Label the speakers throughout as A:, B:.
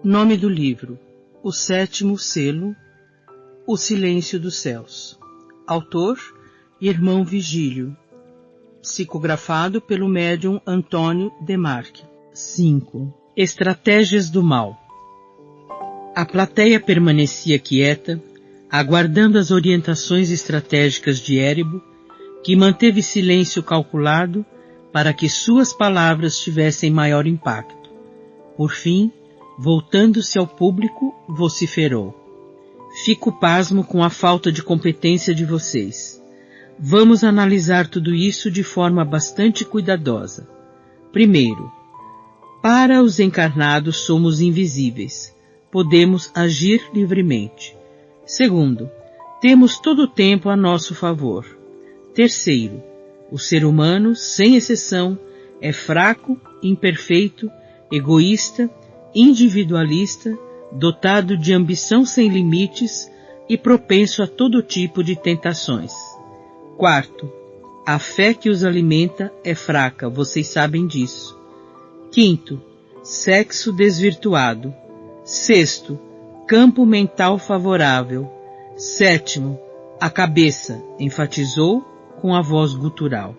A: Nome do livro: O Sétimo Selo, O Silêncio dos Céus. Autor: Irmão Vigílio. Psicografado pelo médium Antônio Demarque. 5. Estratégias do Mal. A plateia permanecia quieta, aguardando as orientações estratégicas de Érebo, que manteve silêncio calculado para que suas palavras tivessem maior impacto. Por fim, voltando-se ao público, vociferou: Fico pasmo com a falta de competência de vocês. Vamos analisar tudo isso de forma bastante cuidadosa. Primeiro, para os encarnados somos invisíveis. Podemos agir livremente. Segundo, temos todo o tempo a nosso favor. Terceiro, o ser humano, sem exceção, é fraco, imperfeito, egoísta, individualista, dotado de ambição sem limites e propenso a todo tipo de tentações. Quarto, a fé que os alimenta é fraca, vocês sabem disso. Quinto, sexo desvirtuado. Sexto, campo mental favorável. Sétimo, a cabeça, enfatizou com a voz gutural.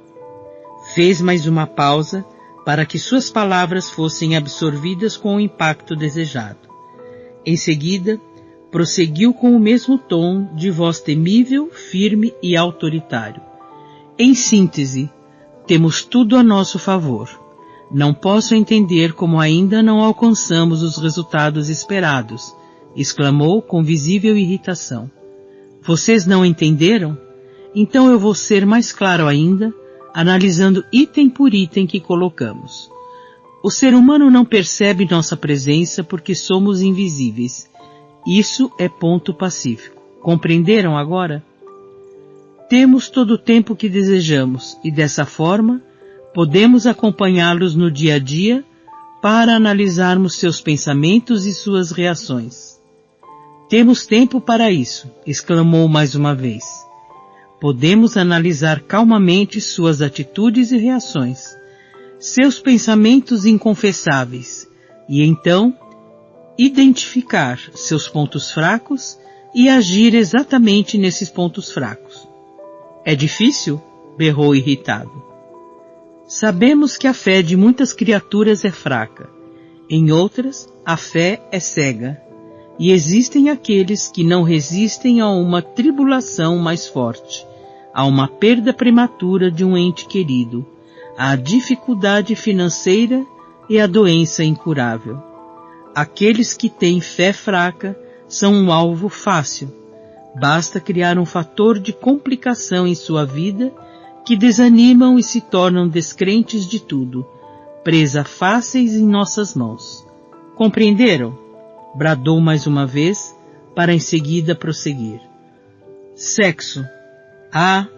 A: Fez mais uma pausa para que suas palavras fossem absorvidas com o impacto desejado. Em seguida, prosseguiu com o mesmo tom de voz temível, firme e autoritário. Em síntese, temos tudo a nosso favor. Não posso entender como ainda não alcançamos os resultados esperados, exclamou com visível irritação. Vocês não entenderam? Então eu vou ser mais claro ainda, analisando item por item que colocamos. O ser humano não percebe nossa presença porque somos invisíveis. Isso é ponto pacífico. Compreenderam agora? Temos todo o tempo que desejamos e, dessa forma, podemos acompanhá-los no dia a dia para analisarmos seus pensamentos e suas reações. Temos tempo para isso, exclamou mais uma vez. Podemos analisar calmamente suas atitudes e reações, seus pensamentos inconfessáveis, e então identificar seus pontos fracos e agir exatamente nesses pontos fracos. É difícil? Berrou irritado. Sabemos que a fé de muitas criaturas é fraca. Em outras, a fé é cega. E existem aqueles que não resistem a uma tribulação mais forte, a uma perda prematura de um ente querido, à dificuldade financeira e à doença incurável. Aqueles que têm fé fraca são um alvo fácil. Basta criar um fator de complicação em sua vida que desanimam e se tornam descrentes de tudo, presa fáceis em nossas mãos. Compreenderam? Bradou mais uma vez, para em seguida prosseguir. Sexo.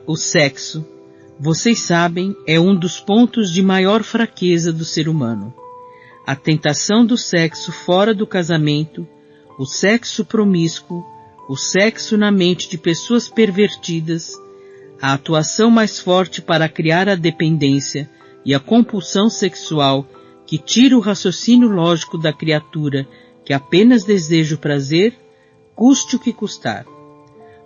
A: O sexo, vocês sabem, é um dos pontos de maior fraqueza do ser humano. A tentação do sexo fora do casamento, o sexo promíscuo, o sexo na mente de pessoas pervertidas, a atuação mais forte para criar a dependência e a compulsão sexual que tira o raciocínio lógico da criatura que apenas deseja o prazer, custe o que custar.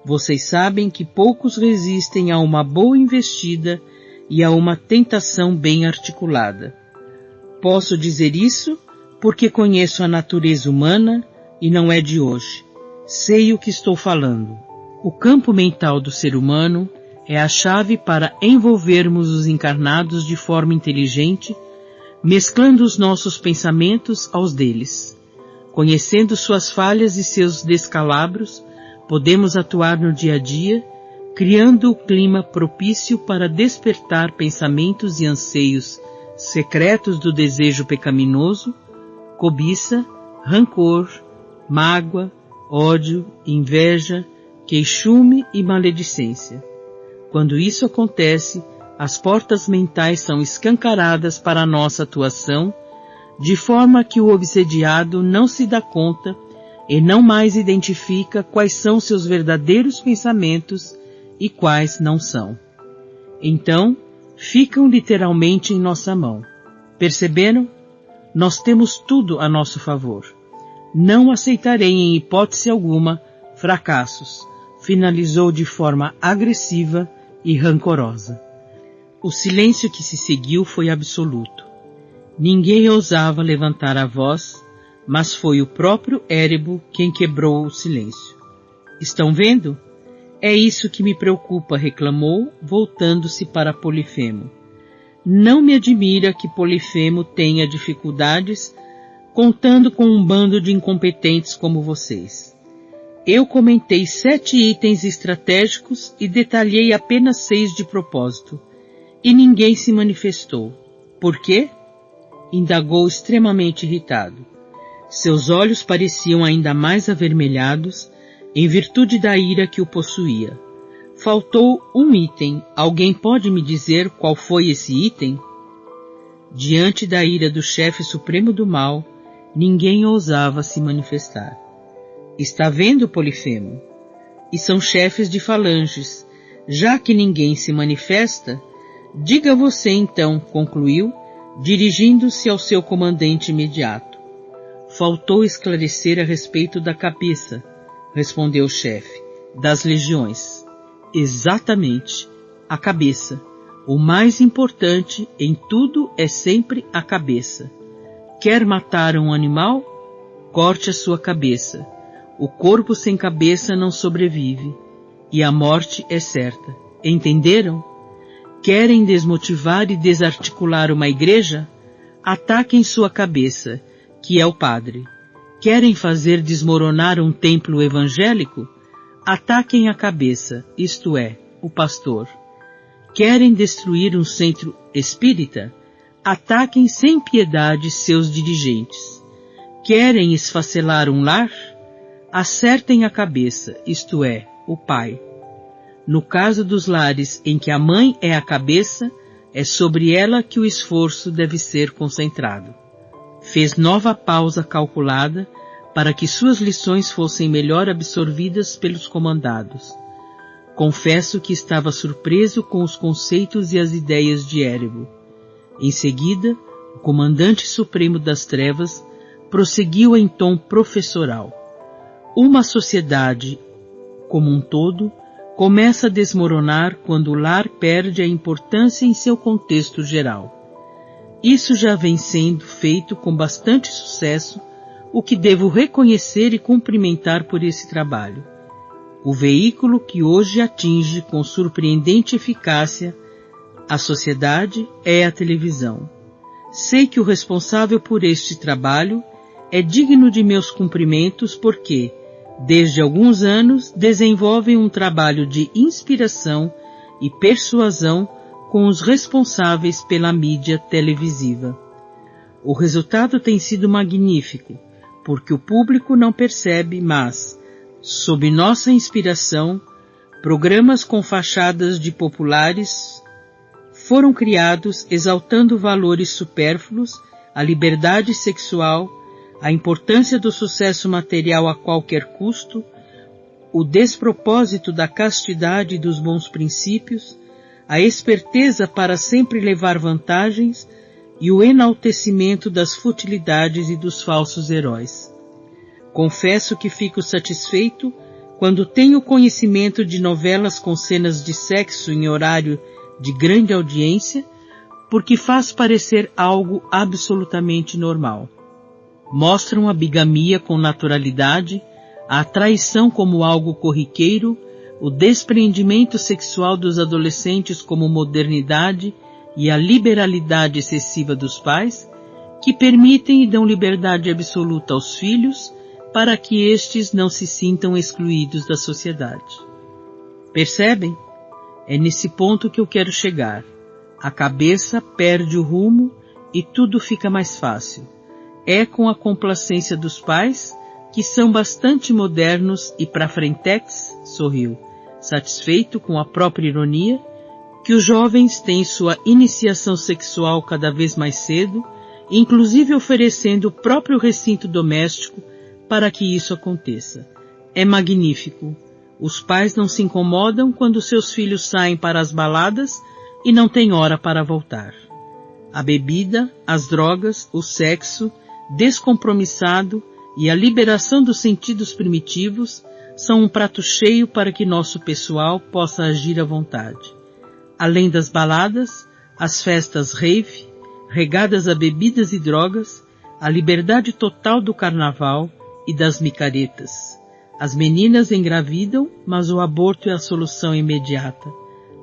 A: Vocês sabem que poucos resistem a uma boa investida e a uma tentação bem articulada. Posso dizer isso porque conheço a natureza humana e não é de hoje. Sei o que estou falando. O campo mental do ser humano é a chave para envolvermos os encarnados de forma inteligente, mesclando os nossos pensamentos aos deles. Conhecendo suas falhas e seus descalabros, podemos atuar no dia a dia, criando o clima propício para despertar pensamentos e anseios secretos do desejo pecaminoso, cobiça, rancor, mágoa, ódio, inveja, queixume e maledicência. Quando isso acontece, as portas mentais são escancaradas para a nossa atuação, de forma que o obsediado não se dá conta e não mais identifica quais são seus verdadeiros pensamentos e quais não são. Então, ficam literalmente em nossa mão. Perceberam? Nós temos tudo a nosso favor. Não aceitarei em hipótese alguma fracassos, finalizou de forma agressiva e rancorosa. O silêncio que se seguiu foi absoluto. Ninguém ousava levantar a voz, mas foi o próprio Érebo quem quebrou o silêncio. Estão vendo? É isso que me preocupa, reclamou, voltando-se para Polifemo. Não me admira que Polifemo tenha dificuldades contando com um bando de incompetentes como vocês. Eu comentei 7 itens estratégicos e detalhei apenas 6 de propósito, e ninguém se manifestou. Por quê? Indagou extremamente irritado. Seus olhos pareciam ainda mais avermelhados, em virtude da ira que o possuía. Faltou um item. Alguém pode me dizer qual foi esse item? Diante da ira do chefe supremo do mal, ninguém ousava se manifestar. Está vendo, Polifemo? E são chefes de falanges. Já que ninguém se manifesta, diga você então, concluiu, dirigindo-se ao seu comandante imediato. Faltou esclarecer a respeito da cabeça, respondeu o chefe, das legiões. Exatamente, a cabeça. O mais importante em tudo é sempre a cabeça. Quer matar um animal? Corte a sua cabeça. O corpo sem cabeça não sobrevive, e a morte é certa. Entenderam? Querem desmotivar e desarticular uma igreja? Ataquem sua cabeça, que é o padre. Querem fazer desmoronar um templo evangélico? Ataquem a cabeça, isto é, o pastor. Querem destruir um centro espírita? Ataquem sem piedade seus dirigentes. Querem esfacelar um lar? Acertem a cabeça, isto é, o pai. No caso dos lares em que a mãe é a cabeça, é sobre ela que o esforço deve ser concentrado. Fez nova pausa calculada para que suas lições fossem melhor absorvidas pelos comandados. Confesso que estava surpreso com os conceitos e as ideias de Érebo. Em seguida, o comandante supremo das trevas prosseguiu em tom professoral. Uma sociedade, como um todo, começa a desmoronar quando o lar perde a importância em seu contexto geral. Isso já vem sendo feito com bastante sucesso, o que devo reconhecer e cumprimentar por esse trabalho. O veículo que hoje atinge com surpreendente eficácia a sociedade é a televisão. Sei que o responsável por este trabalho é digno de meus cumprimentos porque, desde alguns anos, desenvolvem um trabalho de inspiração e persuasão com os responsáveis pela mídia televisiva. O resultado tem sido magnífico, porque o público não percebe, mas, sob nossa inspiração, programas com fachadas de populares foram criados exaltando valores supérfluos, a liberdade sexual, a importância do sucesso material a qualquer custo, o despropósito da castidade e dos bons princípios, a esperteza para sempre levar vantagens e o enaltecimento das futilidades e dos falsos heróis. Confesso que fico satisfeito quando tenho conhecimento de novelas com cenas de sexo em horário de grande audiência, porque faz parecer algo absolutamente normal. Mostram a bigamia com naturalidade, a traição como algo corriqueiro, o despreendimento sexual dos adolescentes como modernidade e a liberalidade excessiva dos pais, que permitem e dão liberdade absoluta aos filhos para que estes não se sintam excluídos da sociedade. Percebem? É nesse ponto que eu quero chegar. A cabeça perde o rumo e tudo fica mais fácil. É com a complacência dos pais, que são bastante modernos e pra frentex, sorriu, satisfeito com a própria ironia, que os jovens têm sua iniciação sexual cada vez mais cedo, inclusive oferecendo o próprio recinto doméstico para que isso aconteça. É magnífico. Os pais não se incomodam quando seus filhos saem para as baladas e não têm hora para voltar. A bebida, as drogas, o sexo descompromissado e a liberação dos sentidos primitivos são um prato cheio para que nosso pessoal possa agir à vontade. Além das baladas, as festas rave, regadas a bebidas e drogas, a liberdade total do carnaval e das micaretas. As meninas engravidam, mas o aborto é a solução imediata.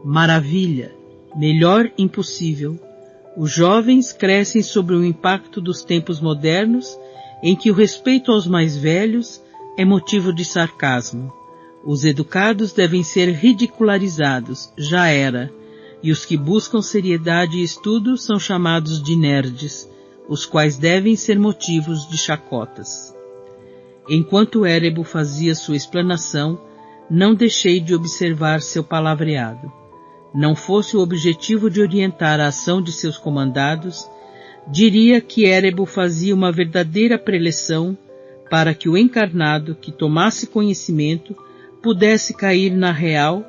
A: Maravilha! Melhor impossível. Os jovens crescem sob o impacto dos tempos modernos, em que o respeito aos mais velhos é motivo de sarcasmo. Os educados devem ser ridicularizados, já era, e os que buscam seriedade e estudo são chamados de nerds, os quais devem ser motivos de chacotas. Enquanto Erebo fazia sua explanação, não deixei de observar seu palavreado. Não fosse o objetivo de orientar a ação de seus comandados, diria que Erebo fazia uma verdadeira preleção para que o encarnado que tomasse conhecimento pudesse cair na real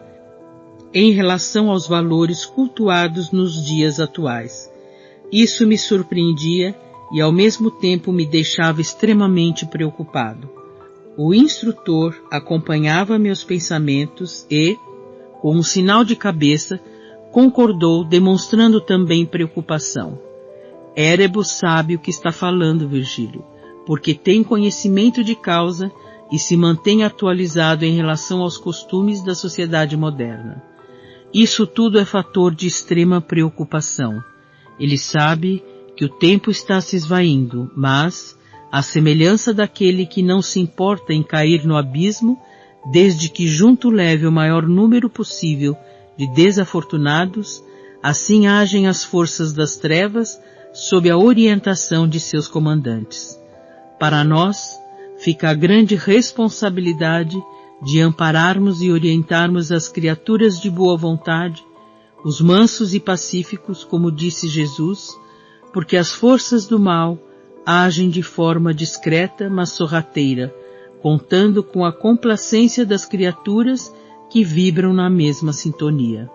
A: em relação aos valores cultuados nos dias atuais. Isso me surpreendia e ao mesmo tempo me deixava extremamente preocupado. O instrutor acompanhava meus pensamentos e, com um sinal de cabeça, concordou, demonstrando também preocupação. Erebo sabe o que está falando, Virgílio, porque tem conhecimento de causa e se mantém atualizado em relação aos costumes da sociedade moderna. Isso tudo é fator de extrema preocupação. Ele sabe que o tempo está se esvaindo, mas, à semelhança daquele que não se importa em cair no abismo, desde que junto leve o maior número possível de desafortunados, assim agem as forças das trevas sob a orientação de seus comandantes. Para nós, fica a grande responsabilidade de ampararmos e orientarmos as criaturas de boa vontade, os mansos e pacíficos, como disse Jesus, porque as forças do mal agem de forma discreta, mas sorrateira, contando com a complacência das criaturas que vibram na mesma sintonia.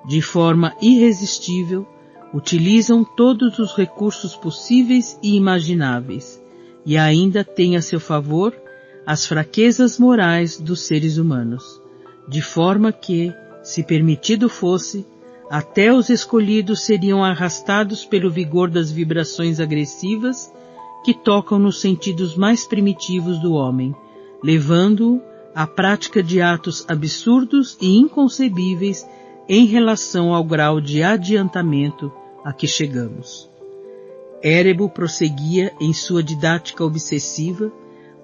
A: De forma irresistível, utilizam todos os recursos possíveis e imagináveis, e ainda têm a seu favor as fraquezas morais dos seres humanos, de forma que, se permitido fosse, até os escolhidos seriam arrastados pelo vigor das vibrações agressivas que tocam nos sentidos mais primitivos do homem, levando-o à prática de atos absurdos e inconcebíveis em relação ao grau de adiantamento a que chegamos. Erebo prosseguia em sua didática obsessiva,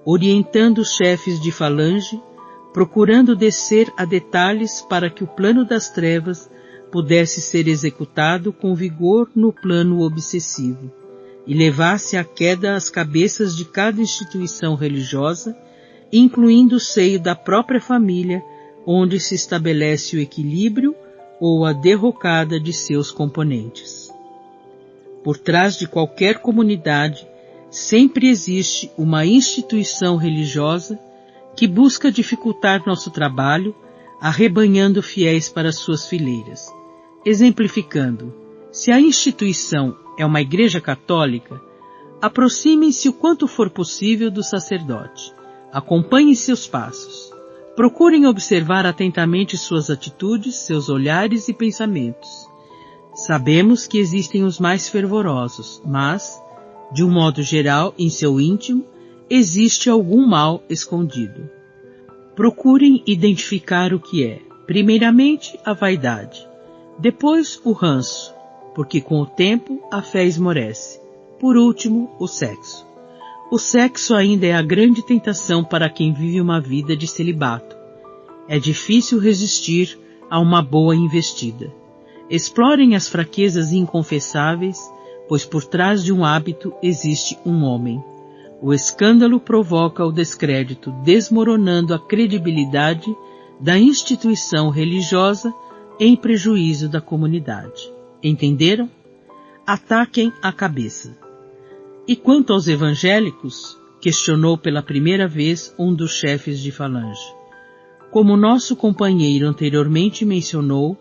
A: orientando os chefes de falange, procurando descer a detalhes para que o plano das trevas pudesse ser executado com vigor no plano obsessivo e levasse à queda as cabeças de cada instituição religiosa, incluindo o seio da própria família, onde se estabelece o equilíbrio ou a derrocada de seus componentes. Por trás de qualquer comunidade, sempre existe uma instituição religiosa que busca dificultar nosso trabalho, arrebanhando fiéis para suas fileiras. Exemplificando, se a instituição é uma igreja católica, aproximem-se o quanto for possível do sacerdote. Acompanhem seus passos. Procurem observar atentamente suas atitudes, seus olhares e pensamentos. Sabemos que existem os mais fervorosos, mas, de um modo geral, em seu íntimo, existe algum mal escondido. Procurem identificar o que é. Primeiramente, a vaidade. Depois, o ranço, porque com o tempo a fé esmorece. Por último, o sexo. O sexo ainda é a grande tentação para quem vive uma vida de celibato. É difícil resistir a uma boa investida. Explorem as fraquezas inconfessáveis, pois por trás de um hábito existe um homem. O escândalo provoca o descrédito, desmoronando a credibilidade da instituição religiosa em prejuízo da comunidade. Entenderam? Ataquem a cabeça. E quanto aos evangélicos? Questionou pela primeira vez um dos chefes de falange. Como nosso companheiro anteriormente mencionou,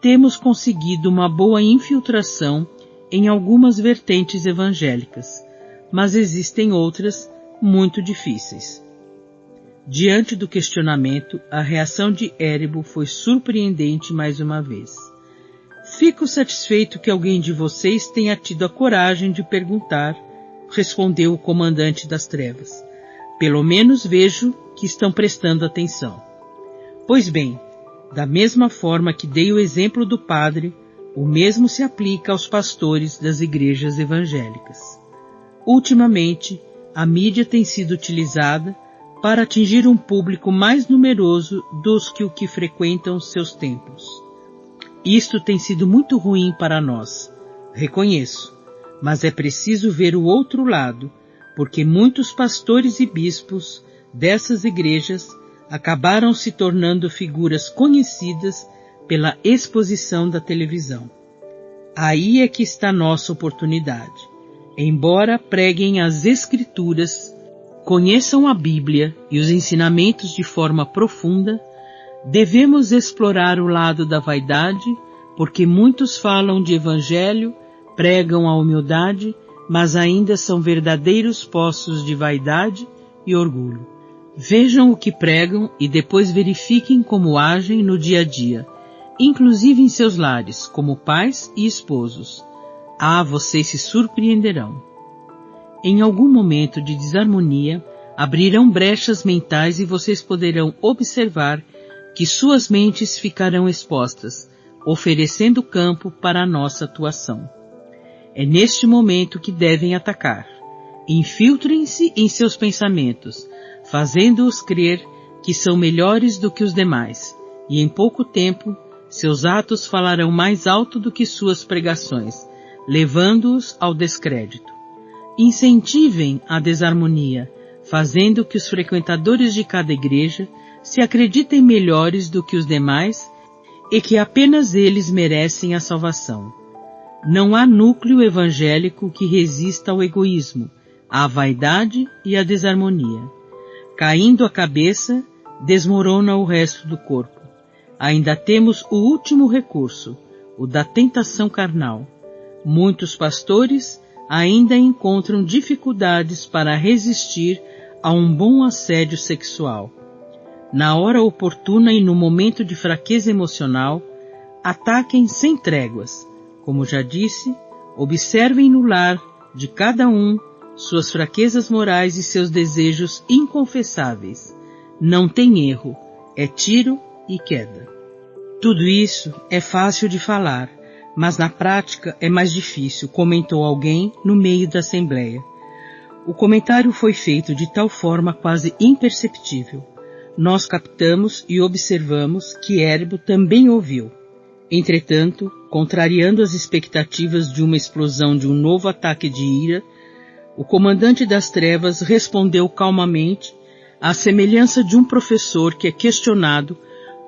A: temos conseguido uma boa infiltração em algumas vertentes evangélicas, mas existem outras muito difíceis. Diante do questionamento, a reação de Érebo foi surpreendente mais uma vez. Fico satisfeito que alguém de vocês tenha tido a coragem de perguntar, respondeu o comandante das trevas. Pelo menos vejo que estão prestando atenção. Pois bem, da mesma forma que dei o exemplo do padre, o mesmo se aplica aos pastores das igrejas evangélicas. Ultimamente, a mídia tem sido utilizada para atingir um público mais numeroso dos que o que frequentam seus templos. Isto tem sido muito ruim para nós, reconheço, mas é preciso ver o outro lado, porque muitos pastores e bispos dessas igrejas acabaram se tornando figuras conhecidas pela exposição da televisão. Aí é que está nossa oportunidade. Embora preguem as Escrituras, conheçam a Bíblia e os ensinamentos de forma profunda, devemos explorar o lado da vaidade, porque muitos falam de evangelho, pregam a humildade, mas ainda são verdadeiros poços de vaidade e orgulho. Vejam o que pregam e depois verifiquem como agem no dia a dia, inclusive em seus lares, como pais e esposos. Vocês se surpreenderão. Em algum momento de desarmonia, abrirão brechas mentais e vocês poderão observar que suas mentes ficarão expostas, oferecendo campo para a nossa atuação. É neste momento que devem atacar. Infiltrem-se em seus pensamentos, fazendo-os crer que são melhores do que os demais, e em pouco tempo seus atos falarão mais alto do que suas pregações, levando-os ao descrédito. Incentivem a desarmonia, fazendo que os frequentadores de cada igreja se acreditem melhores do que os demais e que apenas eles merecem a salvação. Não há núcleo evangélico que resista ao egoísmo, à vaidade e à desarmonia. Caindo a cabeça, desmorona o resto do corpo. Ainda temos o último recurso, o da tentação carnal. Muitos pastores ainda encontram dificuldades para resistir a um bom assédio sexual. Na hora oportuna e no momento de fraqueza emocional, ataquem sem tréguas. Como já disse, observem no lar de cada um suas fraquezas morais e seus desejos inconfessáveis. Não tem erro, é tiro e queda. Tudo isso é fácil de falar, mas na prática é mais difícil, comentou alguém no meio da assembleia. O comentário foi feito de tal forma quase imperceptível. Nós captamos e observamos que Érebo também ouviu. Entretanto, contrariando as expectativas de uma explosão de um novo ataque de ira, o comandante das trevas respondeu calmamente, à semelhança de um professor que é questionado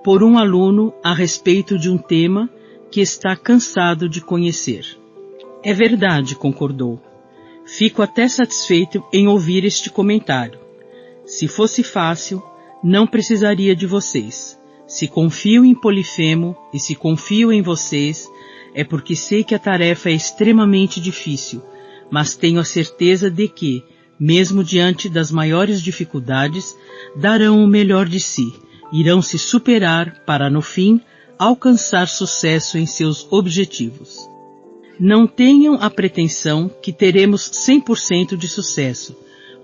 A: por um aluno a respeito de um tema que está cansado de conhecer. É verdade, concordou. Fico até satisfeito em ouvir este comentário. Se fosse fácil, não precisaria de vocês. Se confio em Polifemo e se confio em vocês, é porque sei que a tarefa é extremamente difícil, mas tenho a certeza de que, mesmo diante das maiores dificuldades, darão o melhor de si, irão se superar para, no fim, alcançar sucesso em seus objetivos. Não tenham a pretensão que teremos 100% de sucesso,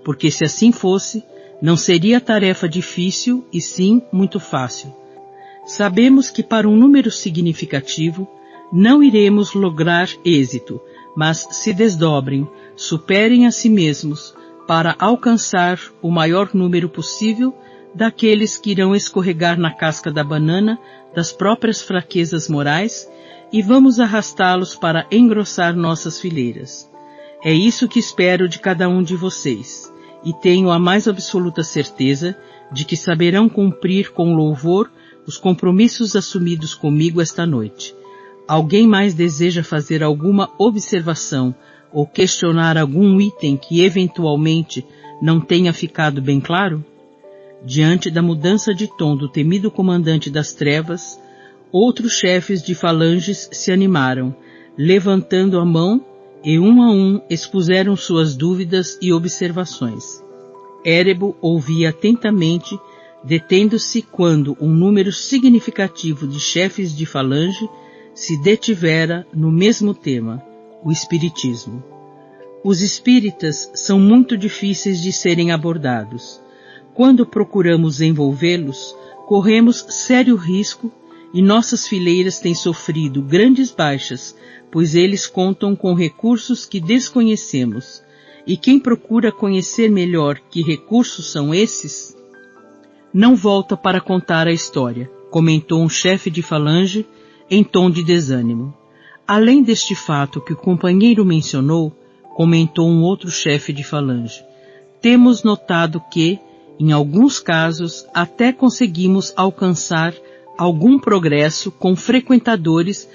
A: porque se assim fosse, não seria tarefa difícil e sim muito fácil. Sabemos que para um número significativo não iremos lograr êxito, mas se desdobrem, superem a si mesmos para alcançar o maior número possível daqueles que irão escorregar na casca da banana das próprias fraquezas morais e vamos arrastá-los para engrossar nossas fileiras. É isso que espero de cada um de vocês, e tenho a mais absoluta certeza de que saberão cumprir com louvor os compromissos assumidos comigo esta noite. Alguém mais deseja fazer alguma observação ou questionar algum item que eventualmente não tenha ficado bem claro? Diante da mudança de tom do temido comandante das trevas, outros chefes de falanges se animaram, levantando a mão e um a um expuseram suas dúvidas e observações. Érebo ouvia atentamente, detendo-se quando um número significativo de chefes de falange se detivera no mesmo tema, o espiritismo. Os espíritas são muito difíceis de serem abordados. Quando procuramos envolvê-los, corremos sério risco e nossas fileiras têm sofrido grandes baixas, pois eles contam com recursos que desconhecemos. E quem procura conhecer melhor que recursos são esses, não volta para contar a história, comentou um chefe de falange em tom de desânimo. Além deste fato que o companheiro mencionou, comentou um outro chefe de falange, temos notado que, em alguns casos, até conseguimos alcançar algum progresso com frequentadores,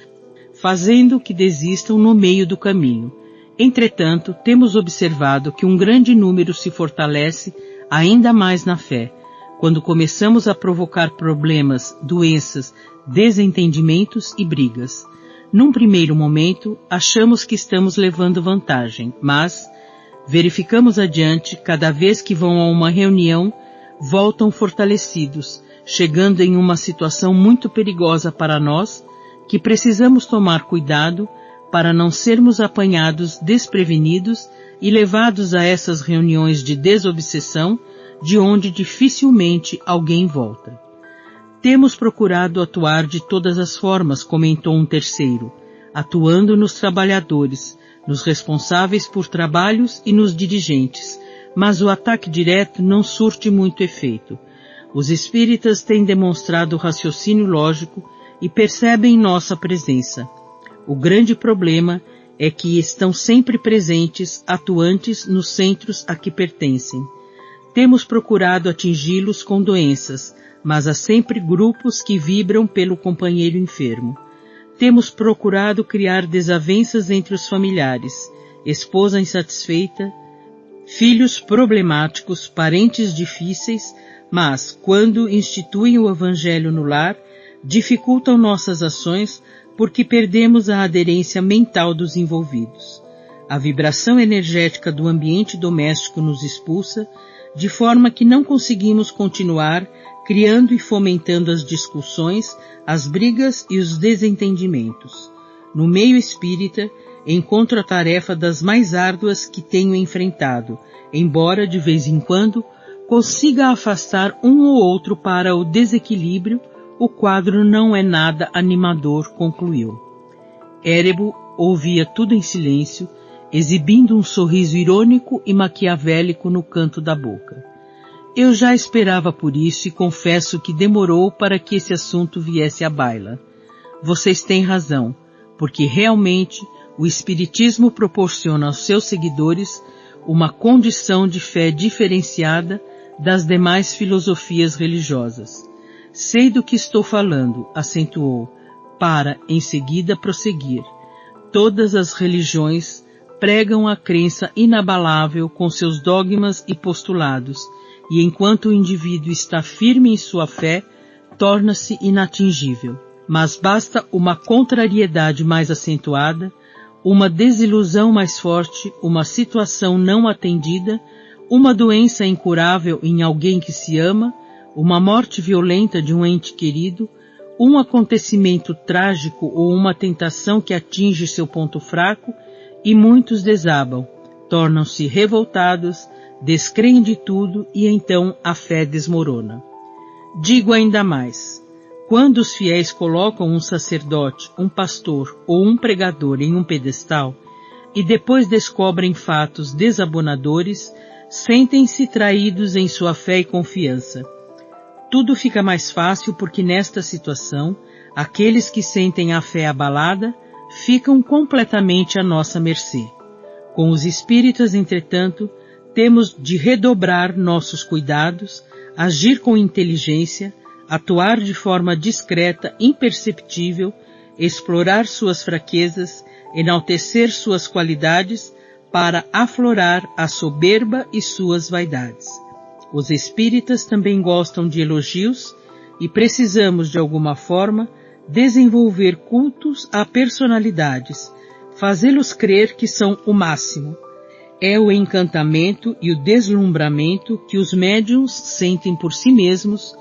A: fazendo que desistam no meio do caminho. Entretanto, temos observado que um grande número se fortalece ainda mais na fé, quando começamos a provocar problemas, doenças, desentendimentos e brigas. Num primeiro momento, achamos que estamos levando vantagem, mas verificamos adiante, cada vez que vão a uma reunião, voltam fortalecidos, chegando em uma situação muito perigosa para nós, que precisamos tomar cuidado para não sermos apanhados desprevenidos e levados a essas reuniões de desobsessão, de onde dificilmente alguém volta. Temos procurado atuar de todas as formas, comentou um terceiro, atuando nos trabalhadores, nos responsáveis por trabalhos e nos dirigentes, mas o ataque direto não surte muito efeito. Os espíritas têm demonstrado raciocínio lógico e percebem nossa presença. O grande problema é que estão sempre presentes, atuantes nos centros a que pertencem. Temos procurado atingi-los com doenças, mas há sempre grupos que vibram pelo companheiro enfermo. Temos procurado criar desavenças entre os familiares, esposa insatisfeita, filhos problemáticos, parentes difíceis, mas, quando instituem o Evangelho no lar, dificultam nossas ações porque perdemos a aderência mental dos envolvidos. A vibração energética do ambiente doméstico nos expulsa, de forma que não conseguimos continuar criando e fomentando as discussões, as brigas e os desentendimentos. No meio espírita, encontro a tarefa das mais árduas que tenho enfrentado, embora, de vez em quando, consiga afastar um ou outro para o desequilíbrio, o quadro não é nada animador, concluiu. Érebo ouvia tudo em silêncio, exibindo um sorriso irônico e maquiavélico no canto da boca. Eu já esperava por isso e confesso que demorou para que esse assunto viesse à baila. Vocês têm razão, porque realmente o Espiritismo proporciona aos seus seguidores uma condição de fé diferenciada das demais filosofias religiosas. Sei do que estou falando, acentuou, para, em seguida, prosseguir. Todas as religiões pregam a crença inabalável com seus dogmas e postulados, e enquanto o indivíduo está firme em sua fé, torna-se inatingível. Mas basta uma contrariedade mais acentuada, uma desilusão mais forte, uma situação não atendida, uma doença incurável em alguém que se ama, uma morte violenta de um ente querido, um acontecimento trágico ou uma tentação que atinge seu ponto fraco, e muitos desabam, tornam-se revoltados, descreem de tudo e então a fé desmorona. Digo ainda mais, quando os fiéis colocam um sacerdote, um pastor ou um pregador em um pedestal e depois descobrem fatos desabonadores, sentem-se traídos em sua fé e confiança. Tudo fica mais fácil porque nesta situação, aqueles que sentem a fé abalada ficam completamente à nossa mercê. Com os espíritas, entretanto, temos de redobrar nossos cuidados, agir com inteligência, atuar de forma discreta, imperceptível, explorar suas fraquezas, enaltecer suas qualidades para aflorar a soberba e suas vaidades. Os espíritas também gostam de elogios e precisamos, de alguma forma, desenvolver cultos a personalidades, fazê-los crer que são o máximo. É o encantamento e o deslumbramento que os médiuns sentem por si mesmos,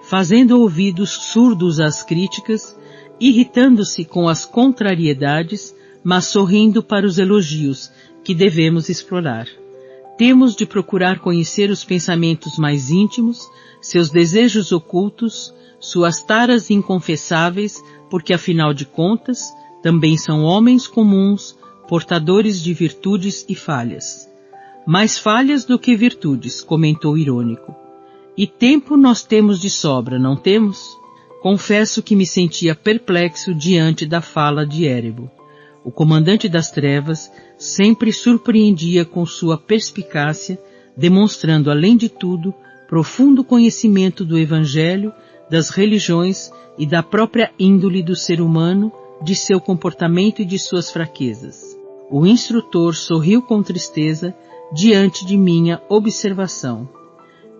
A: fazendo ouvidos surdos às críticas, irritando-se com as contrariedades, mas sorrindo para os elogios que devemos explorar. Temos de procurar conhecer os pensamentos mais íntimos, seus desejos ocultos, suas taras inconfessáveis, porque afinal de contas, também são homens comuns, portadores de virtudes e falhas. Mais falhas do que virtudes, comentou irônico. E tempo nós temos de sobra, não temos? Confesso que me sentia perplexo diante da fala de Érebo. O comandante das trevas sempre surpreendia com sua perspicácia, demonstrando, além de tudo, profundo conhecimento do Evangelho, das religiões e da própria índole do ser humano, de seu comportamento e de suas fraquezas. O instrutor sorriu com tristeza diante de minha observação.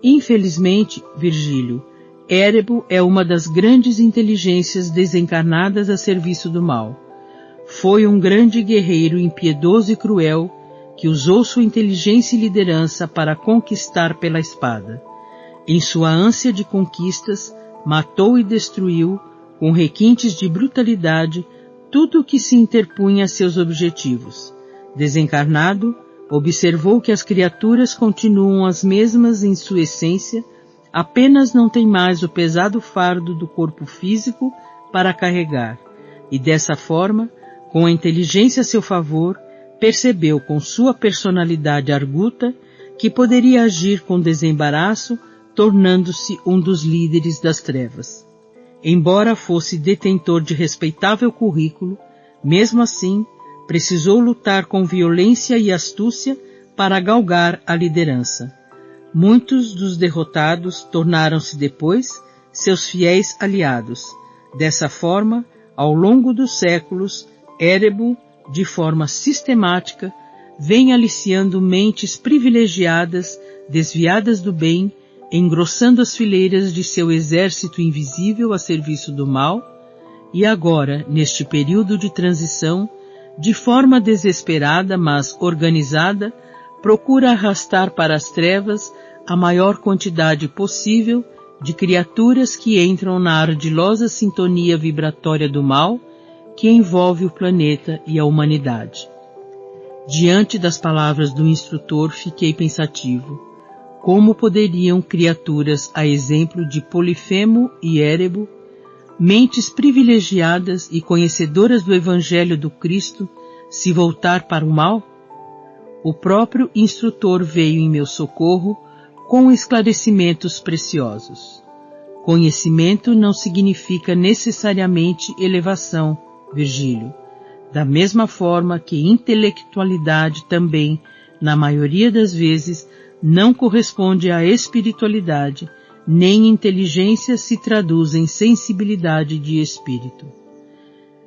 A: Infelizmente, Virgílio, Érebo é uma das grandes inteligências desencarnadas a serviço do mal. Foi um grande guerreiro impiedoso e cruel que usou sua inteligência e liderança para conquistar pela espada. Em sua ânsia de conquistas, matou e destruiu, com requintes de brutalidade, tudo o que se interpunha a seus objetivos. Desencarnado, observou que as criaturas continuam as mesmas em sua essência, apenas não têm mais o pesado fardo do corpo físico para carregar, e dessa forma, com a inteligência a seu favor, percebeu com sua personalidade arguta que poderia agir com desembaraço, tornando-se um dos líderes das trevas. Embora fosse detentor de respeitável currículo, mesmo assim, precisou lutar com violência e astúcia para galgar a liderança. Muitos dos derrotados tornaram-se depois seus fiéis aliados. Dessa forma, ao longo dos séculos, Érebo, de forma sistemática, vem aliciando mentes privilegiadas, desviadas do bem, engrossando as fileiras de seu exército invisível a serviço do mal, e agora, neste período de transição, de forma desesperada, mas organizada, procura arrastar para as trevas a maior quantidade possível de criaturas que entram na ardilosa sintonia vibratória do mal que envolve o planeta e a humanidade. Diante das palavras do instrutor, fiquei pensativo. Como poderiam criaturas, a exemplo de Polifemo e Érebo, mentes privilegiadas e conhecedoras do Evangelho do Cristo, se voltar para o mal? O próprio instrutor veio em meu socorro com esclarecimentos preciosos. Conhecimento não significa necessariamente elevação, Virgílio, da mesma forma que intelectualidade também, na maioria das vezes, não corresponde à espiritualidade, nem inteligência se traduz em sensibilidade de espírito.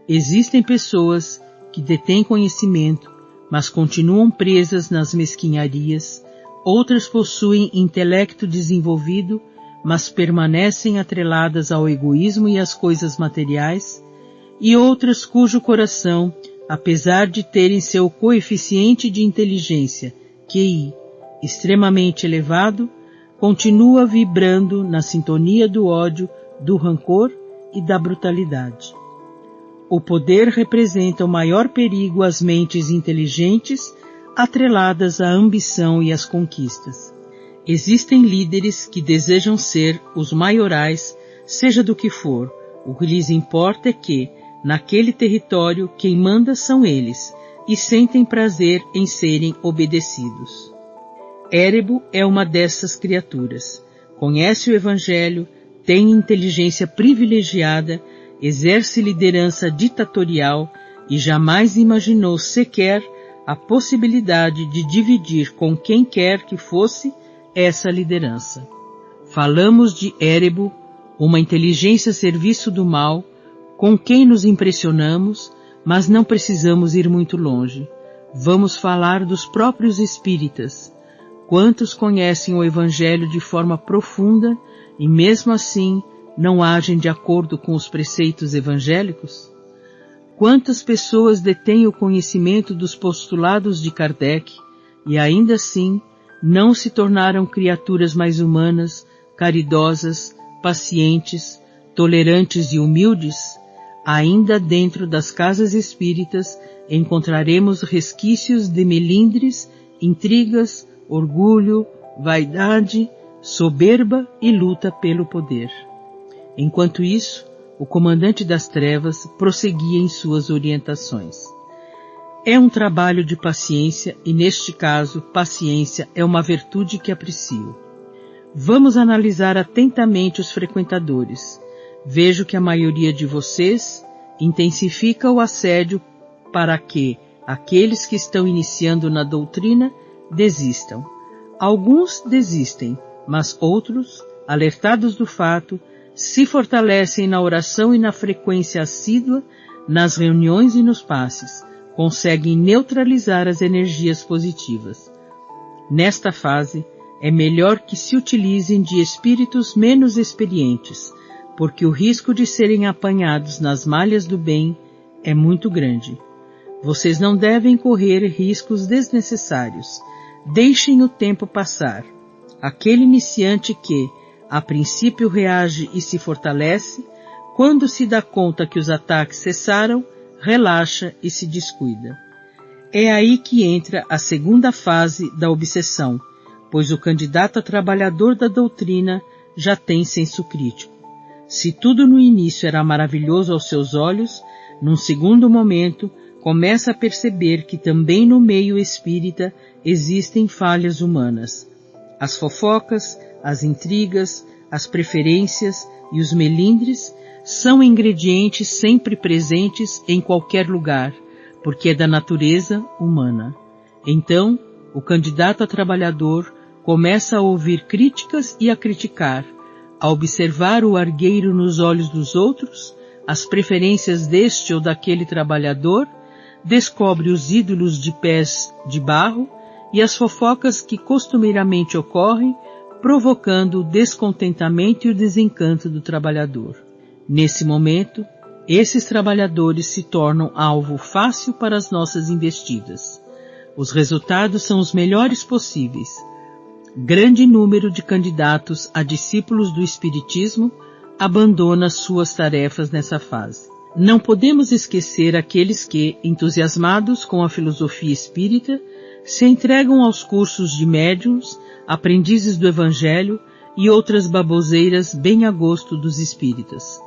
A: Existem pessoas que detêm conhecimento, mas continuam presas nas mesquinharias, outras possuem intelecto desenvolvido, mas permanecem atreladas ao egoísmo e às coisas materiais, e outras cujo coração, apesar de terem seu coeficiente de inteligência, QI, extremamente elevado, continua vibrando na sintonia do ódio, do rancor e da brutalidade. O poder representa o maior perigo às mentes inteligentes, atreladas à ambição e às conquistas. Existem líderes que desejam ser os maiorais, seja do que for. O que lhes importa é que, naquele território, quem manda são eles, e sentem prazer em serem obedecidos. Érebo é uma dessas criaturas. Conhece o Evangelho, tem inteligência privilegiada, exerce liderança ditatorial e jamais imaginou sequer a possibilidade de dividir com quem quer que fosse essa liderança. Falamos de Érebo, uma inteligência a serviço do mal, com quem nos impressionamos, mas não precisamos ir muito longe. Vamos falar dos próprios espíritas. Quantos conhecem o Evangelho de forma profunda e mesmo assim não agem de acordo com os preceitos evangélicos? Quantas pessoas detêm o conhecimento dos postulados de Kardec e ainda assim não se tornaram criaturas mais humanas, caridosas, pacientes, tolerantes e humildes? Ainda dentro das casas espíritas encontraremos resquícios de melindres, intrigas, orgulho, vaidade, soberba e luta pelo poder. Enquanto isso, o comandante das trevas prosseguia em suas orientações. É um trabalho de paciência e, neste caso, paciência é uma virtude que aprecio. Vamos analisar atentamente os frequentadores. Vejo que a maioria de vocês intensifica o assédio para que aqueles que estão iniciando na doutrina desistam. Alguns desistem, mas outros, alertados do fato, se fortalecem na oração e na frequência assídua, nas reuniões e nos passes, conseguem neutralizar as energias positivas. Nesta fase, é melhor que se utilizem de espíritos menos experientes, porque o risco de serem apanhados nas malhas do bem é muito grande. Vocês não devem correr riscos desnecessários. Deixem o tempo passar. Aquele iniciante que, a princípio, reage e se fortalece, quando se dá conta que os ataques cessaram, relaxa e se descuida. É aí que entra a segunda fase da obsessão, pois o candidato a trabalhador da doutrina já tem senso crítico. Se tudo no início era maravilhoso aos seus olhos, num segundo momento começa a perceber que também no meio espírita existem falhas humanas. As fofocas, as intrigas, as preferências e os melindres são ingredientes sempre presentes em qualquer lugar, porque é da natureza humana. Então, o candidato a trabalhador começa a ouvir críticas e a criticar, a observar o argueiro nos olhos dos outros, as preferências deste ou daquele trabalhador, descobre os ídolos de pés de barro e as fofocas que costumeiramente ocorrem, provocando o descontentamento e o desencanto do trabalhador. Nesse momento, esses trabalhadores se tornam alvo fácil para as nossas investidas. Os resultados são os melhores possíveis. Grande número de candidatos a discípulos do Espiritismo abandona suas tarefas nessa fase. Não podemos esquecer aqueles que, entusiasmados com a filosofia espírita, se entregam aos cursos de médiuns, aprendizes do Evangelho e outras baboseiras bem a gosto dos espíritas.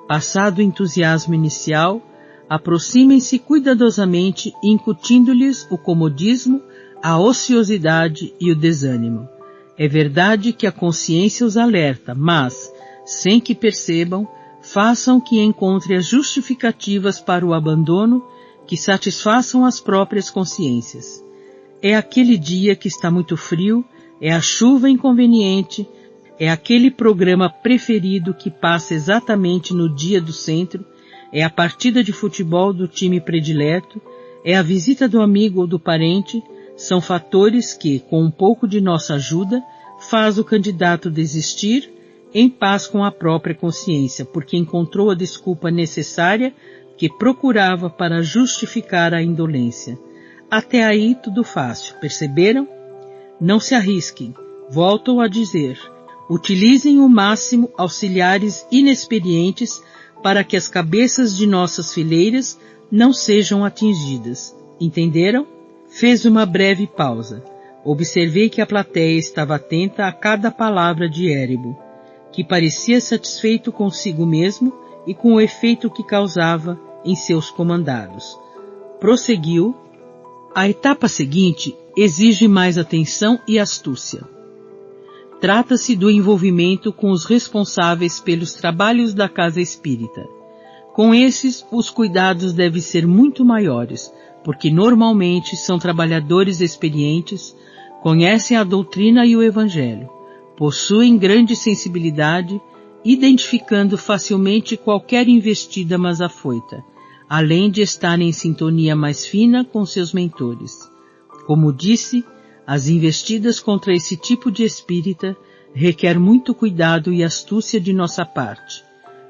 A: Passado o entusiasmo inicial, aproximem-se cuidadosamente, incutindo-lhes o comodismo, a ociosidade e o desânimo. É verdade que a consciência os alerta, mas, sem que percebam, façam que encontrem as justificativas para o abandono que satisfaçam as próprias consciências. É aquele dia que está muito frio, é a chuva inconveniente, é aquele programa preferido que passa exatamente no dia do centro, é a partida de futebol do time predileto, é a visita do amigo ou do parente, são fatores que, com um pouco de nossa ajuda, faz o candidato desistir em paz com a própria consciência, porque encontrou a desculpa necessária que procurava para justificar a indolência. Até aí tudo fácil, perceberam? Não se arrisquem, volto a dizer, utilizem o máximo auxiliares inexperientes para que as cabeças de nossas fileiras não sejam atingidas. Entenderam? Fez uma breve pausa. Observei que a plateia estava atenta a cada palavra de Éribo, que parecia satisfeito consigo mesmo e com o efeito que causava em seus comandados. Prosseguiu. A etapa seguinte exige mais atenção e astúcia. Trata-se do envolvimento com os responsáveis pelos trabalhos da casa espírita. Com esses, os cuidados devem ser muito maiores, porque normalmente são trabalhadores experientes, conhecem a doutrina e o Evangelho, possuem grande sensibilidade, identificando facilmente qualquer investida mas afoita, além de estarem em sintonia mais fina com seus mentores. Como disse, as investidas contra esse tipo de espírita requer muito cuidado e astúcia de nossa parte,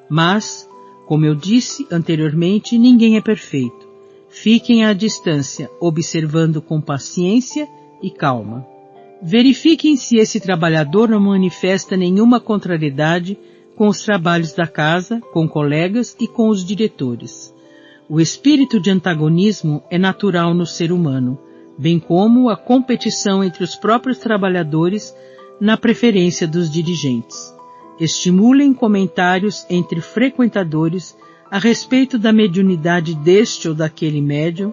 A: mas, Como eu disse anteriormente, ninguém é perfeito. Fiquem à distância, observando com paciência e calma. Verifiquem se esse trabalhador não manifesta nenhuma contrariedade com os trabalhos da casa, com colegas e com os diretores. O espírito de antagonismo é natural no ser humano, bem como a competição entre os próprios trabalhadores na preferência dos dirigentes. Estimulem comentários entre frequentadores a respeito da mediunidade deste ou daquele médium,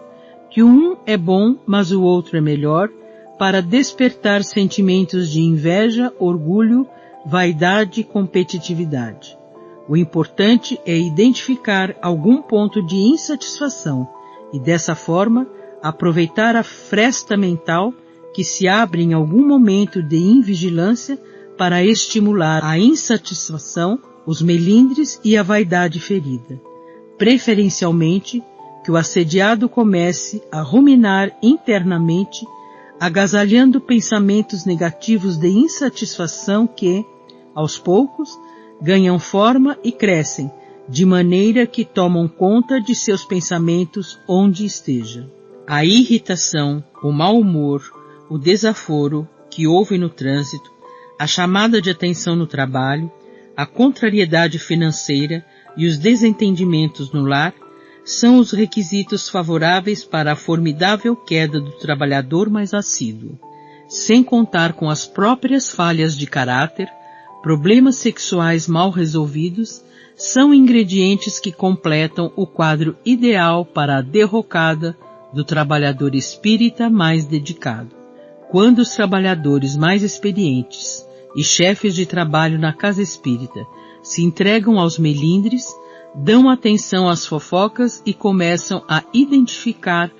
A: que um é bom, mas o outro é melhor, para despertar sentimentos de inveja, orgulho, vaidade e competitividade. O importante é identificar algum ponto de insatisfação e, dessa forma, aproveitar a fresta mental que se abre em algum momento de invigilância para estimular a insatisfação, os melindres e a vaidade ferida. Preferencialmente, que o assediado comece a ruminar internamente, agasalhando pensamentos negativos de insatisfação que, aos poucos, ganham forma e crescem, de maneira que tomam conta de seus pensamentos onde esteja. A irritação, o mau humor, o desaforo que houve no trânsito, a chamada de atenção no trabalho, a contrariedade financeira e os desentendimentos no lar são os requisitos favoráveis para a formidável queda do trabalhador mais assíduo, sem contar com as próprias falhas de caráter. Problemas sexuais mal resolvidos são ingredientes que completam o quadro ideal para a derrocada do trabalhador espírita mais dedicado. Quando os trabalhadores mais experientes e chefes de trabalho na casa espírita se entregam aos melindres, dão atenção às fofocas e começam a identificar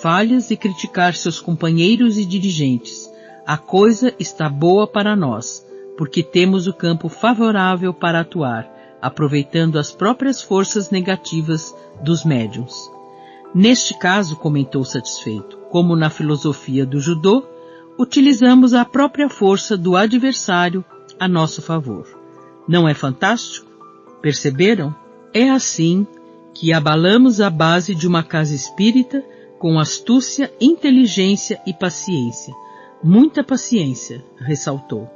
A: falhas e criticar seus companheiros e dirigentes, a coisa está boa para nós, porque temos o campo favorável para atuar, aproveitando as próprias forças negativas dos médiuns. Neste caso, comentou satisfeito, como na filosofia do judô, utilizamos a própria força do adversário a nosso favor. Não é fantástico? Perceberam? É assim que abalamos a base de uma casa espírita com astúcia, inteligência e paciência. Muita paciência, ressaltou.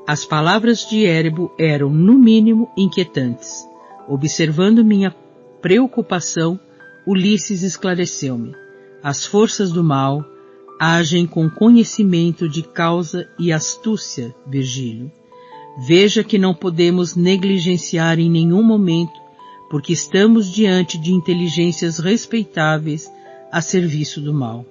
A: As palavras de Érebo eram, no mínimo, inquietantes. Observando minha preocupação, Ulisses esclareceu-me. As forças do mal agem com conhecimento de causa e astúcia, Virgílio. Veja que não podemos negligenciar em nenhum momento, porque estamos diante de inteligências respeitáveis a serviço do mal.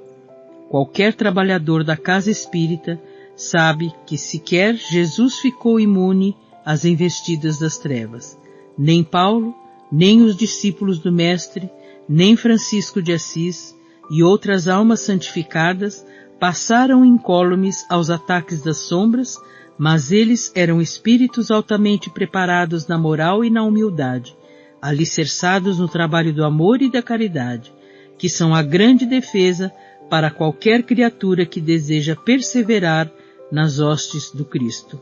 A: Qualquer trabalhador da casa espírita sabe que sequer Jesus ficou imune às investidas das trevas. Nem Paulo, nem os discípulos do Mestre, nem Francisco de Assis e outras almas santificadas passaram incólumes aos ataques das sombras, mas eles eram espíritos altamente preparados na moral e na humildade, alicerçados no trabalho do amor e da caridade, que são a grande defesa para qualquer criatura que deseja perseverar nas hostes do Cristo.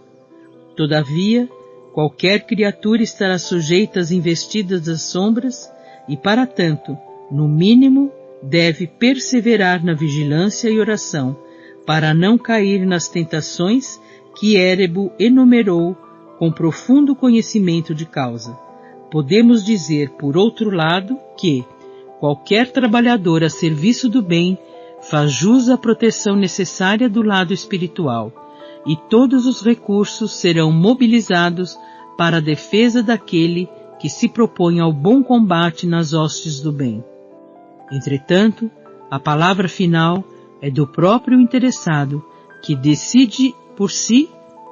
A: Todavia, qualquer criatura estará sujeita às investidas das sombras e, para tanto, no mínimo, deve perseverar na vigilância e oração, para não cair nas tentações que Érebo enumerou com profundo conhecimento de causa. Podemos dizer, por outro lado, que qualquer trabalhador a serviço do bem faz jus à proteção necessária do lado espiritual, e todos os recursos serão mobilizados para a defesa daquele que se propõe ao bom combate nas hostes do bem. Entretanto, a palavra final é do próprio interessado, que decide por si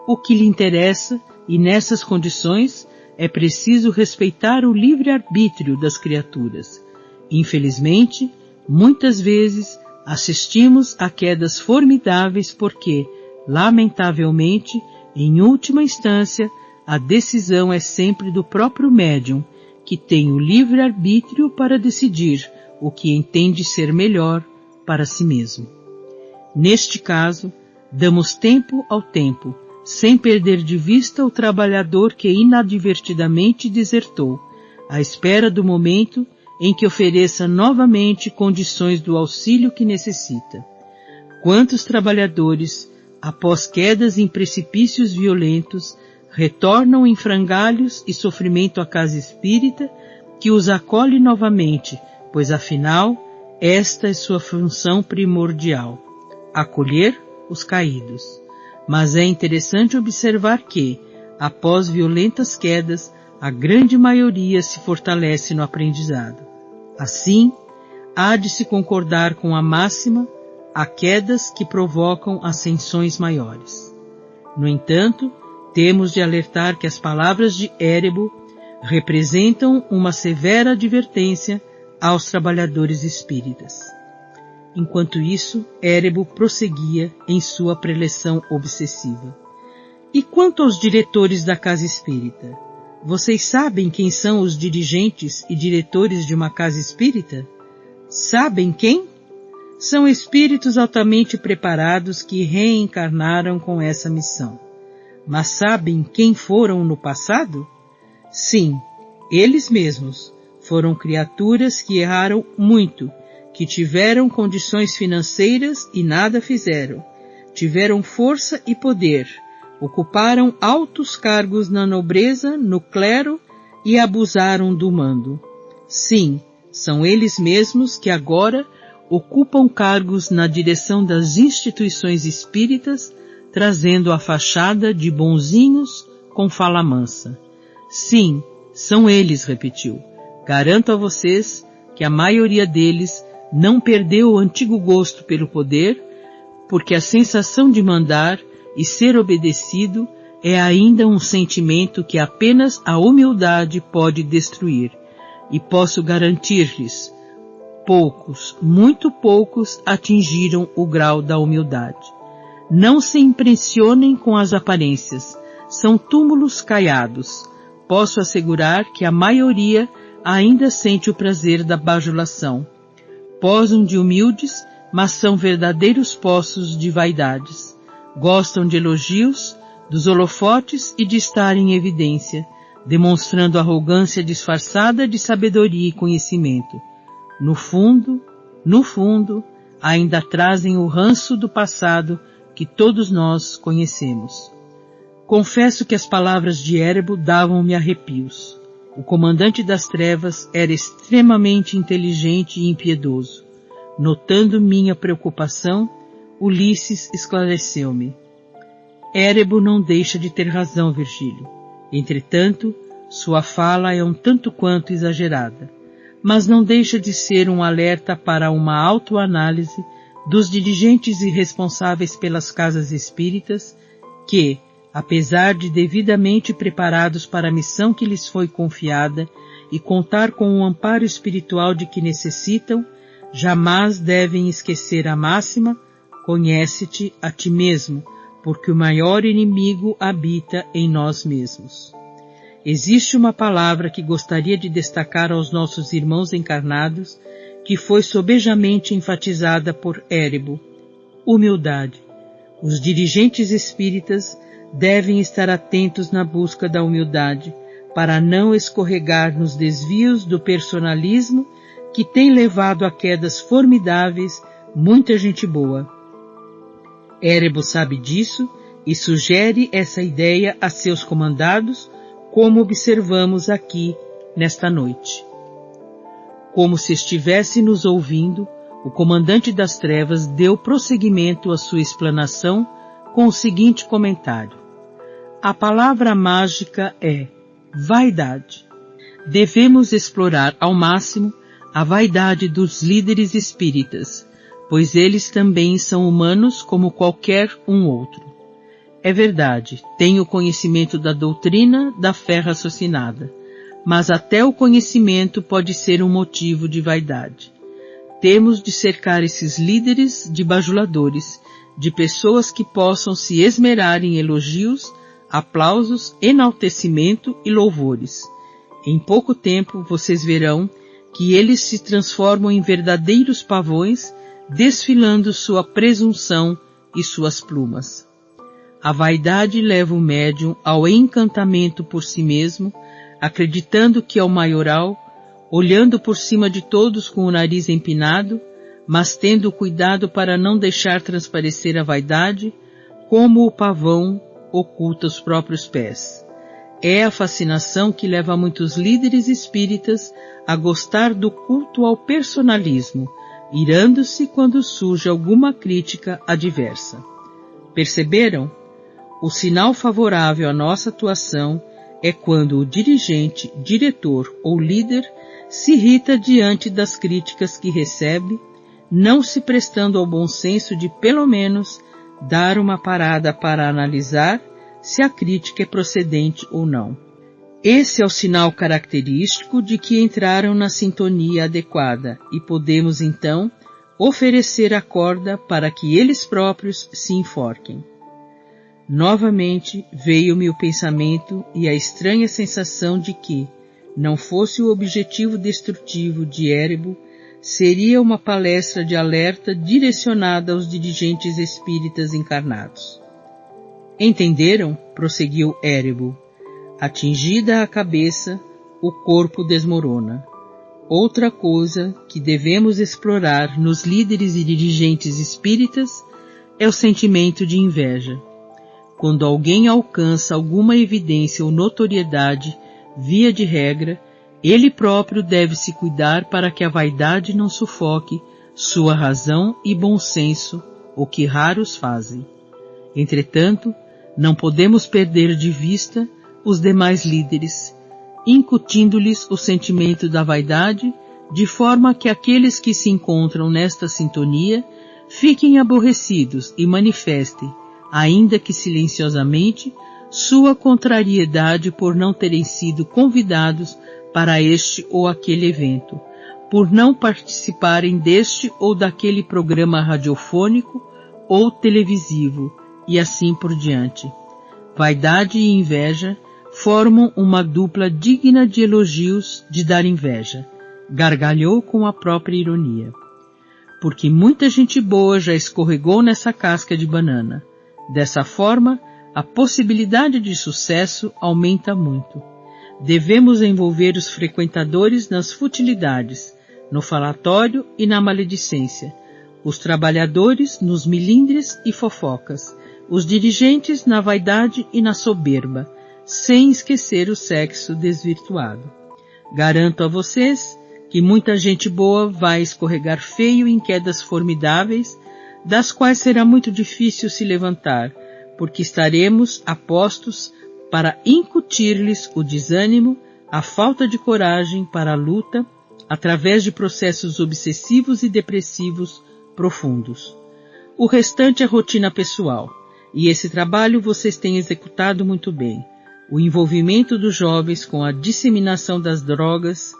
A: o que lhe interessa, e nessas condições é preciso respeitar o livre-arbítrio das criaturas. Infelizmente, muitas vezes assistimos a quedas formidáveis porque, lamentavelmente, em última instância, a decisão é sempre do próprio médium, que tem o livre-arbítrio para decidir o que entende ser melhor para si mesmo. Neste caso, damos tempo ao tempo, sem perder de vista o trabalhador que inadvertidamente desertou, à espera do momento em que ofereça novamente condições do auxílio que necessita. Quantos trabalhadores, após quedas em precipícios violentos, retornam em frangalhos e sofrimento à casa espírita, que os acolhe novamente, pois afinal, esta é sua função primordial, acolher os caídos. Mas é interessante observar que, após violentas quedas, a grande maioria se fortalece no aprendizado. Assim, há de se concordar com a máxima: há quedas que provocam ascensões maiores. No entanto, temos de alertar que as palavras de Érebo representam uma severa advertência aos trabalhadores espíritas. Enquanto isso, Érebo prosseguia em sua preleção obsessiva. E quanto aos diretores da casa espírita? Vocês sabem quem são os dirigentes e diretores de uma casa espírita? Sabem quem? São espíritos altamente preparados que reencarnaram com essa missão. Mas sabem quem foram no passado? Sim, eles mesmos foram criaturas que erraram muito, que tiveram condições financeiras e nada fizeram, tiveram força e poder, ocuparam altos cargos na nobreza, no clero e abusaram do mando. Sim, são eles mesmos que agora ocupam cargos na direção das instituições espíritas, trazendo a fachada de bonzinhos com fala mansa. Sim, são eles, repetiu. Garanto a vocês que a maioria deles não perdeu o antigo gosto pelo poder, porque a sensação de mandar e ser obedecido é ainda um sentimento que apenas a humildade pode destruir. E posso garantir-lhes, poucos, muito poucos, atingiram o grau da humildade. Não se impressionem com as aparências, são túmulos caiados. Posso assegurar que a maioria ainda sente o prazer da bajulação. Posam de humildes, mas são verdadeiros poços de vaidades. Gostam de elogios, dos holofotes e de estar em evidência, demonstrando arrogância disfarçada de sabedoria e conhecimento. No fundo, ainda trazem o ranço do passado que todos nós conhecemos. Confesso que as palavras de Érebo davam-me arrepios. O comandante das trevas era extremamente inteligente e impiedoso. Notando minha preocupação, Ulisses esclareceu-me. Érebo não deixa de ter razão, Virgílio. Entretanto, sua fala é um tanto quanto exagerada, mas não deixa de ser um alerta para uma autoanálise dos dirigentes e responsáveis pelas casas espíritas que, apesar de devidamente preparados para a missão que lhes foi confiada e contar com o amparo espiritual de que necessitam, jamais devem esquecer a máxima: conhece-te a ti mesmo, porque o maior inimigo habita em nós mesmos. Existe uma palavra que gostaria de destacar aos nossos irmãos encarnados, que foi sobejamente enfatizada por Érebo: humildade. Os dirigentes espíritas devem estar atentos na busca da humildade, para não escorregar nos desvios do personalismo que tem levado a quedas formidáveis muita gente boa. Érebo sabe disso e sugere essa ideia a seus comandados, como observamos aqui nesta noite. Como se estivesse nos ouvindo, o comandante das trevas deu prosseguimento à sua explanação com o seguinte comentário: a palavra mágica é vaidade. Devemos explorar ao máximo a vaidade dos líderes espíritas, pois eles também são humanos como qualquer um outro. É verdade, tenho conhecimento da doutrina da fé raciocinada, mas até o conhecimento pode ser um motivo de vaidade. Temos de cercar esses líderes de bajuladores, de pessoas que possam se esmerar em elogios, aplausos, enaltecimento e louvores. Em pouco tempo vocês verão que eles se transformam em verdadeiros pavões, desfilando sua presunção e suas plumas. A vaidade leva o médium ao encantamento por si mesmo, acreditando que é o maioral, olhando por cima de todos com o nariz empinado, mas tendo cuidado para não deixar transparecer a vaidade, como o pavão oculta os próprios pés. É a fascinação que leva muitos líderes espíritas a gostar do culto ao personalismo, irando-se quando surge alguma crítica adversa. Perceberam? O sinal favorável à nossa atuação é quando o dirigente, diretor ou líder se irrita diante das críticas que recebe, não se prestando ao bom senso de, pelo menos, dar uma parada para analisar se a crítica é procedente ou não. Esse é o sinal característico de que entraram na sintonia adequada e podemos, então, oferecer a corda para que eles próprios se enforquem. Novamente veio-me o pensamento e a estranha sensação de que, não fosse o objetivo destrutivo de Érebo, seria uma palestra de alerta direcionada aos dirigentes espíritas encarnados. Entenderam? Prosseguiu Érebo. Atingida a cabeça, o corpo desmorona. Outra coisa que devemos explorar nos líderes e dirigentes espíritas é o sentimento de inveja. Quando alguém alcança alguma evidência ou notoriedade, via de regra, ele próprio deve se cuidar para que a vaidade não sufoque sua razão e bom senso, o que raros fazem. Entretanto, não podemos perder de vista os demais líderes, incutindo-lhes o sentimento da vaidade, de forma que aqueles que se encontram nesta sintonia fiquem aborrecidos e manifestem, ainda que silenciosamente, sua contrariedade por não terem sido convidados para este ou aquele evento, por não participarem deste ou daquele programa radiofônico ou televisivo, e assim por diante. Vaidade e inveja formam uma dupla digna de elogios de dar inveja. Gargalhou com a própria ironia. Porque muita gente boa já escorregou nessa casca de banana. Dessa forma, a possibilidade de sucesso aumenta muito. Devemos envolver os frequentadores nas futilidades, no falatório e na maledicência, os trabalhadores nos milindres e fofocas, os dirigentes na vaidade e na soberba, sem esquecer o sexo desvirtuado. Garanto a vocês que muita gente boa vai escorregar feio em quedas formidáveis, das quais será muito difícil se levantar, porque estaremos apostos para incutir-lhes o desânimo, a falta de coragem para a luta, através de processos obsessivos e depressivos profundos. O restante é rotina pessoal, e esse trabalho vocês têm executado muito bem. O envolvimento dos jovens com a disseminação das drogas,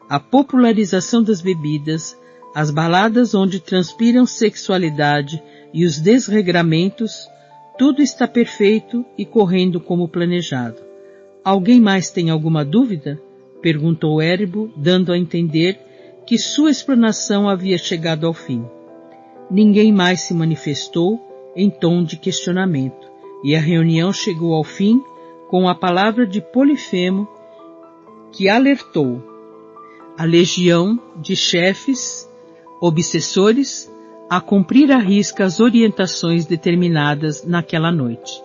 A: a popularização das bebidas, as baladas onde transpiram sexualidade e os desregramentos, tudo está perfeito e correndo como planejado. Alguém mais tem alguma dúvida? Perguntou Érebo, dando a entender que sua explanação havia chegado ao fim. Ninguém mais se manifestou em tom de questionamento, e a reunião chegou ao fim com a palavra de Polifemo, que alertou a legião de chefes obsessores a cumprir à risca as orientações determinadas naquela noite.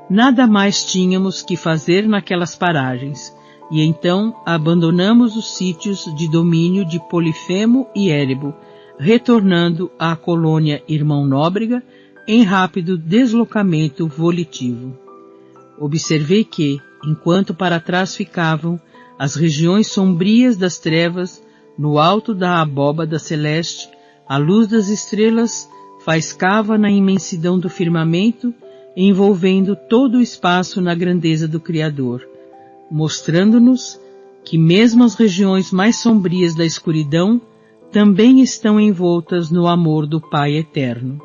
A: Nada mais tínhamos que fazer naquelas paragens, e então abandonamos os sítios de domínio de Polifemo e Érebo, retornando à colônia Irmão Nóbrega em rápido deslocamento volitivo. Observei que, enquanto para trás ficavam as regiões sombrias das trevas, no alto da abóbada celeste, a luz das estrelas faiscava na imensidão do firmamento, envolvendo todo o espaço na grandeza do Criador, mostrando-nos que mesmo as regiões mais sombrias da escuridão também estão envoltas no amor do Pai Eterno.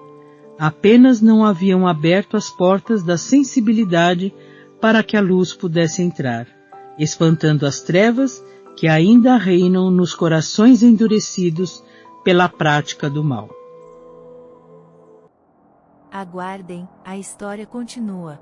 A: Apenas não haviam aberto as portas da sensibilidade para que a luz pudesse entrar, espantando as trevas que ainda reinam nos corações endurecidos pela prática do mal.
B: Aguardem, a história continua.